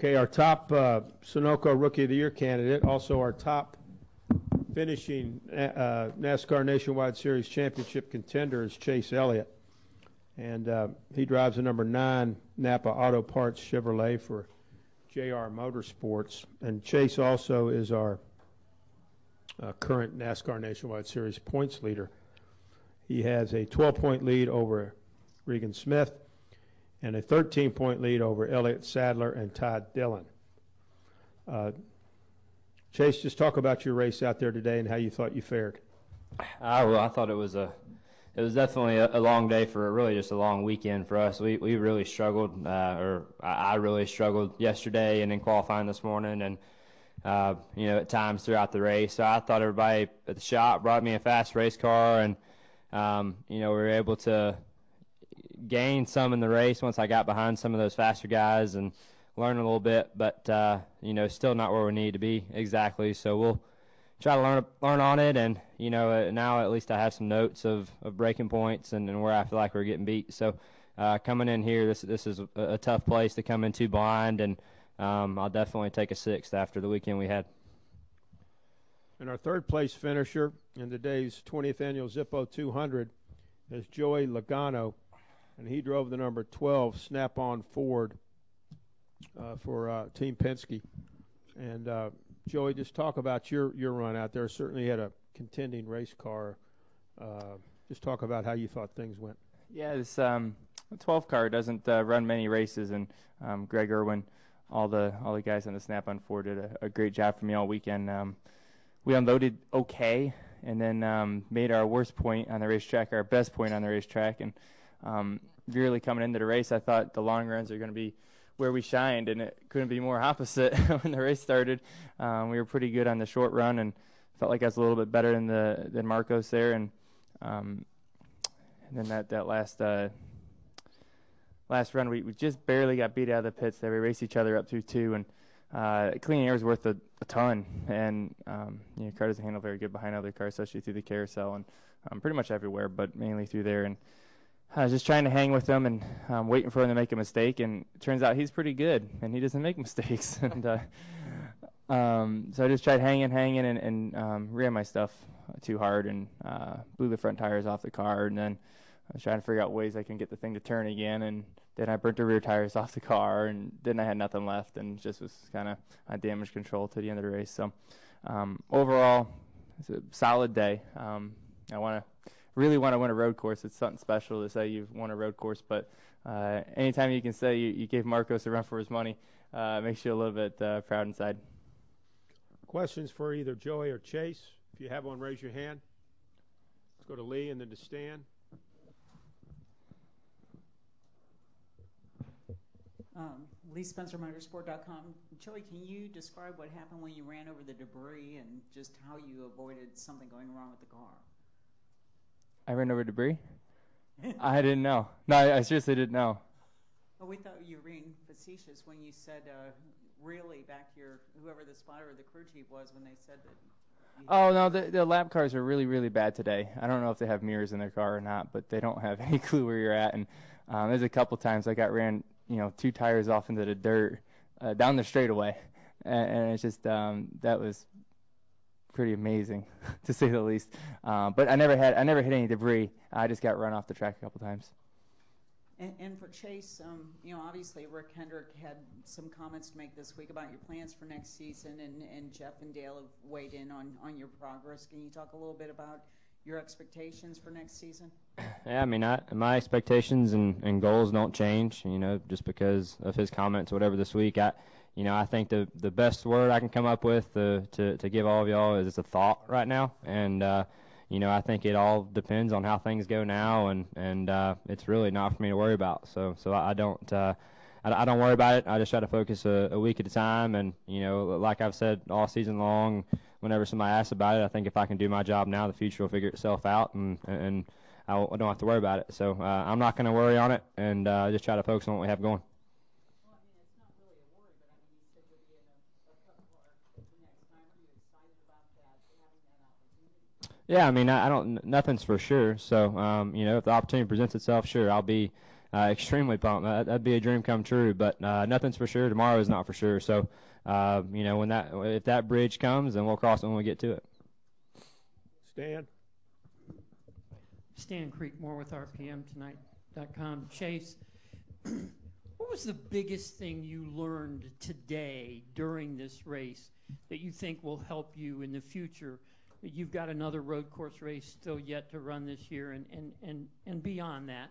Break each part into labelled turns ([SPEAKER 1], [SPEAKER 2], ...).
[SPEAKER 1] Okay, our top Sunoco Rookie of the Year candidate, also our top finishing NASCAR Nationwide Series Championship contender is Chase Elliott. And he drives the number 9 Napa Auto Parts Chevrolet for JR Motorsports. And Chase also is our current NASCAR Nationwide Series points leader. He has a 12-point lead over Regan Smith and a 13-point lead over Elliott Sadler and Todd Dillon. Chase, just talk about your race out there today and how you thought you fared.
[SPEAKER 2] Well, I thought it was definitely a long day for really just a long weekend for us. We really struggled, or I really struggled yesterday and in qualifying this morning, and at times throughout the race. So I thought everybody at the shop brought me a fast race car, and we were able to gain some in the race once I got behind some of those faster guys and learn a little bit, but still not where we need to be exactly. So we'll try to learn on it, and now at least I have some notes of breaking points and where I feel like we're getting beat. So coming in here, this is a tough place to come into blind, and I'll definitely take a 6th after the weekend we had.
[SPEAKER 1] And our third place finisher in today's 20th annual Zippo 200 is Joey Logano, and he drove the number 12 Snap-on Ford for Team Penske. And Joey, just talk about your run out there. Certainly had a contending race car. Just talk about how you thought things went.
[SPEAKER 3] Yeah, this 12 car doesn't run many races, and Greg Irwin, all the guys on the Snap-on Ford did a great job for me all weekend. We unloaded okay, and then made our worst point on the racetrack our best point on the racetrack. And really coming into the race, I thought the long runs are going to be where we shined, and it couldn't be more opposite. When the race started, we were pretty good on the short run, and felt like I was a little bit better than Marcos there. And then that last run, we just barely got beat out of the pits there. We raced each other up through 2, and clean air is worth a ton. And car doesn't handle very good behind other cars, especially through the carousel, and pretty much everywhere, but mainly through there. And I was just trying to hang with him and waiting for him to make a mistake, and it turns out he's pretty good, and he doesn't make mistakes. And so I just tried hanging, and ran my stuff too hard, and blew the front tires off the car. And then I was trying to figure out ways I can get the thing to turn again, and then I burnt the rear tires off the car, and then I had nothing left, and just was kind of on damage control to the end of the race. So overall, it's a solid day. I really want to win a road course. It's something special to say you've won a road course, but anytime you can say you gave Marcos a run for his money, makes you a little bit proud inside.
[SPEAKER 1] Questions for either Joey or Chase? If you have one, raise your hand. Let's go to Lee and then to Stan.
[SPEAKER 4] Lee Spencer, Motorsport.com. Joey, can you describe what happened when you ran over the debris and just how you avoided something going wrong with the car?
[SPEAKER 3] I ran over debris? I didn't know. No, I seriously didn't know.
[SPEAKER 4] Well, we thought you were being facetious when you said really back to whoever the spotter or the crew chief was when they said that.
[SPEAKER 3] Oh, no, the lap cars are really, really bad today. I don't know if they have mirrors in their car or not, but they don't have any clue where you're at. And there's a couple times I got ran 2 tires off into the dirt down the straightaway. And it's just that was pretty amazing, to say the least. But I never hit any debris. I just got run off the track a couple times.
[SPEAKER 4] And for Chase, obviously Rick Hendrick had some comments to make this week about your plans for next season, and Jeff and Dale have weighed in on your progress. Can you talk a little bit about your expectations for next season?
[SPEAKER 2] Yeah, I mean, my expectations and goals don't change, just because of his comments or whatever this week. I think the best word I can come up with to give all of y'all is a thought right now. And, I think it all depends on how things go now, and it's really not for me to worry about. So I don't worry about it. I just try to focus a week at a time. And, like I've said all season long, whenever somebody asks about it, I think if I can do my job now, the future will figure itself out, and I don't have to worry about it. So I'm not going to worry on it, and just try to focus on what we have going.
[SPEAKER 4] Well, it's not really a worry, but you said you'll be in a cup car next time. Are you excited about that, having that opportunity?
[SPEAKER 2] Yeah, I mean, I don't. Nothing's for sure. So, if the opportunity presents itself, sure, I'll be extremely pumped. That'd be a dream come true, but nothing's for sure. Tomorrow is not for sure. So, if that bridge comes, then we'll cross it when we get to it.
[SPEAKER 5] Stan Creekmore with RPMtonight.com. Chase, what was the biggest thing you learned today during this race that you think will help you in the future? You've got another road course race still yet to run this year, and beyond that.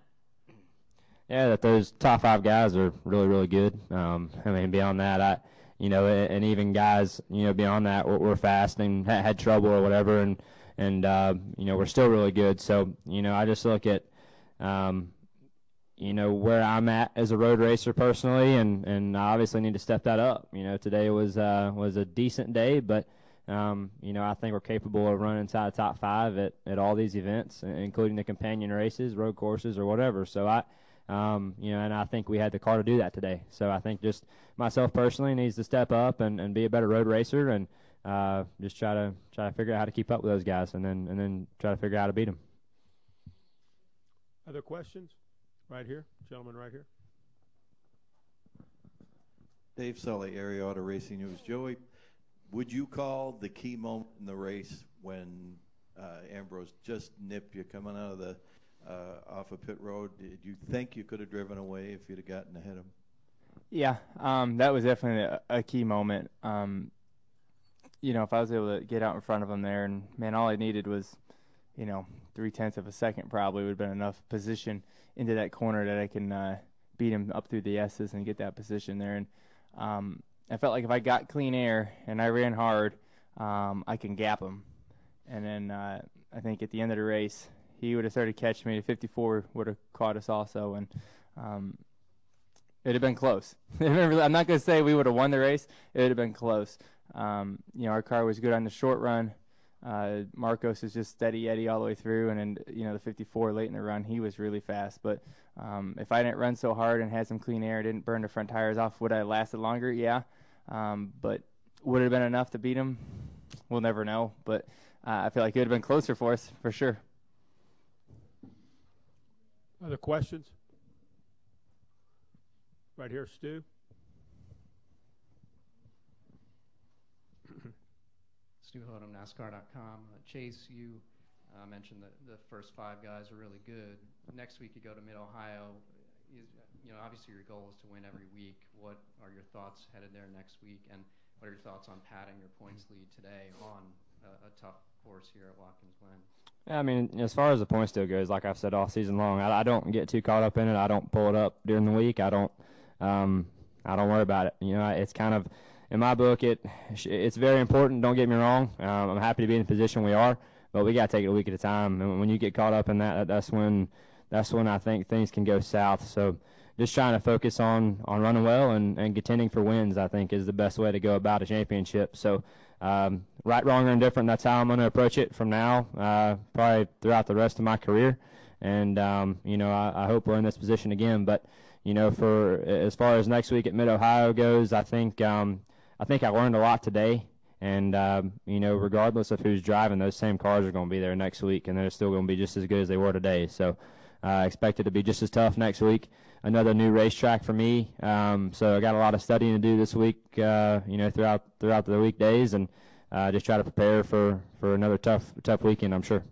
[SPEAKER 2] Yeah, that those top 5 guys are really, really good. Beyond that, and even guys, beyond that were fast and had trouble or whatever, and we're still really good. So, I just look at, where I'm at as a road racer personally, and I obviously need to step that up. Today was a decent day, but, I think we're capable of running inside the top 5 at all these events, including the companion races, road courses, or whatever. So and I think we had the car to do that today. So I think just myself personally needs to step up and be a better road racer, and just try to figure out how to keep up with those guys, and then try to figure out how to beat them.
[SPEAKER 1] Other questions? Right here, gentleman right here.
[SPEAKER 6] Dave Sully, Area Auto Racing News. Joey, would you call the key moment in the race when Ambrose just nipped you coming out of the off of pit road? Did you think you could have driven away if you'd have gotten ahead of him? Yeah,
[SPEAKER 3] that was definitely a key moment. If I was able to get out in front of him there, and man, all I needed was, 0.3 of a second probably would have been enough position into that corner that I can beat him up through the S's and get that position there. And I felt like if I got clean air and I ran hard, I can gap him. And then I think at the end of the race, he would have started catching me. The 54 would have caught us also, and it would have been close. I'm not going to say we would have won the race. It would have been close. Our car was good on the short run. Marcos is just steady Eddie all the way through, and then the 54 late in the run, he was really fast. But if I didn't run so hard and had some clean air, didn't burn the front tires off, would I have lasted longer? Yeah. But would it have been enough to beat him? We'll never know. But I feel like it would have been closer for us for sure.
[SPEAKER 1] Other questions? Right here, Stu.
[SPEAKER 7] Stu Hodem, NASCAR.com. Chase, you mentioned that the first 5 guys are really good. Next week you go to Mid-Ohio. Obviously your goal is to win every week. What are your thoughts headed there next week, and what are your thoughts on padding your points lead today on a tough course here at Watkins Glen? Yeah,
[SPEAKER 2] as far as the points deal goes, like I've said all season long, I don't get too caught up in it. I don't pull it up during the week. I don't worry about it. It's kind of, in my book, it's very important. Don't get me wrong. I'm happy to be in the position we are, but we got to take it a week at a time. And when you get caught up in that, that's when I think things can go south. So just trying to focus on running well and contending for wins, I think, is the best way to go about a championship. So right, wrong, or indifferent, that's how I'm going to approach it from now, probably throughout the rest of my career. And, I hope we're in this position again. But, for as far as next week at Mid-Ohio goes, I think I learned a lot today. And, regardless of who's driving, those same cars are going to be there next week, and they're still going to be just as good as they were today. So I expect it to be just as tough next week. Another new racetrack for me. So I got a lot of studying to do this week, throughout the weekdays, and just try to prepare for another tough weekend, I'm sure.